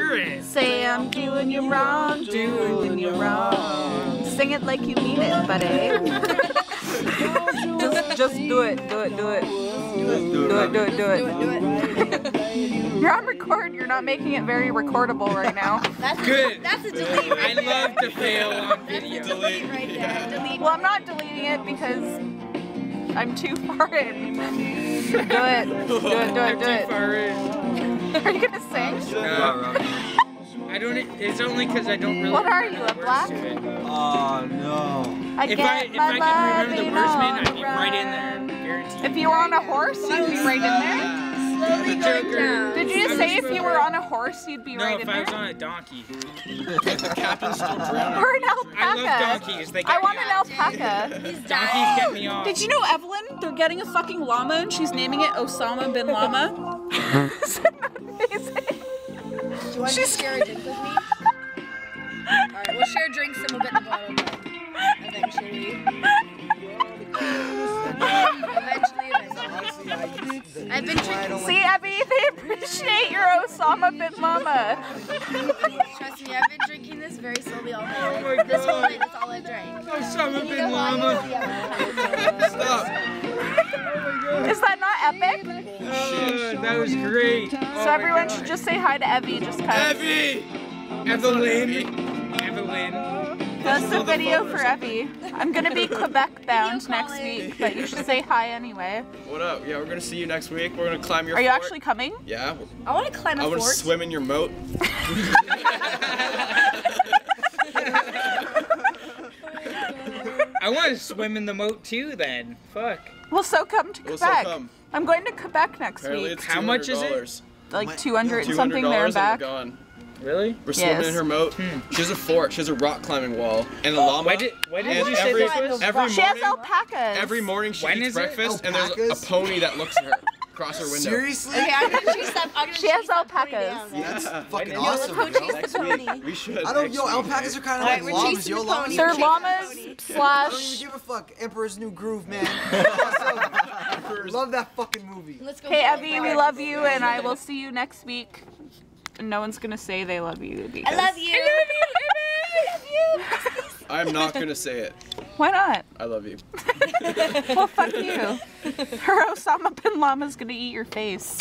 hear it. Say I'm doing you wrong, doing you wrong. Sing it like you mean it, buddy. just do it, do it, do it. Do it. You're on record, you're not making it very recordable right now. That's good. That's a delete right there. I love to fail on video. Delete right there. Delete. Well, I'm not deleting it because I'm too far in. Do it. Do it, do it, I'm do too it. far in. Are you gonna sing? I don't. It's only because I don't really. What are you, remember a the words black? to it. Oh no. I If get I my could remember the loving words, man, on I'd the be right in run. there. Guaranteed. If you were on a horse, you'd be right in there. Slowly going down. Did you say if you were on a horse, you'd be No, right if in I was there? on a donkey. The captain's still drowning. Or an I love alpaca. donkeys. They I get want me an off. alpaca. He's Donkeys dying. get me off. Did you know, Evelyn? They're getting a fucking llama and she's naming it Osama bin Llama. Isn't that amazing? Do you want to share a drink with me? Alright, we'll share drinks and we'll get the bottle done. Eventually. I've been drinking. See, Abby, they appreciate your Osama bin Llama. Trust me, I've been drinking this very slowly all night. Oh my This whole God. night, that's all I drank. Osama You bin know how Llama. Stop. Is that not epic? That was great. So everyone should just say hi to Evie, just cause. Evie! Evelyn. That's the video for Evie. I'm gonna be Quebec bound next week, but you should say hi anyway. What up? Yeah, we're gonna see you next week. We're gonna climb your Are you fort. actually coming? Yeah. I want to climb a I want to fort. swim in your moat. I want to swim in the moat too then. Fuck. Well, so come to Well, so Quebec. come. I'm going to Quebec next Apparently week. it's How much is it? $200. Like 200 and something there and $200 back. we're gone. Really? We're swimming Yes. in her moat. She has a fort. She has a rock climbing wall and a llama. Why did And you say every- this was? every She has morning, alpacas. every morning she When eats is it? breakfast and there's Alpacas? a pony that looks at her across her window. Seriously? Okay, I'm gonna chase that. I'm gonna She has chase that pony alpacas. down. That's fucking Yo, awesome, let's go yo. chase Next the pony. week. We should. I don't, next yo, week, alpacas eh? are kind of Alright, like we're llamas. chasing Yo, the llamas pony. They're are Chase llamas the pony. I don't even slash. give a fuck. Emperor's New Groove, man. Awesome. Love that fucking movie. Let's go. Okay, get Evie, it. we love you, and I will see you next week. And no one's gonna say they love you because. I love you. I love you. I'm not gonna say it. Why not? I love you. Well, fuck you. Her Osama bin Llama's gonna eat your face.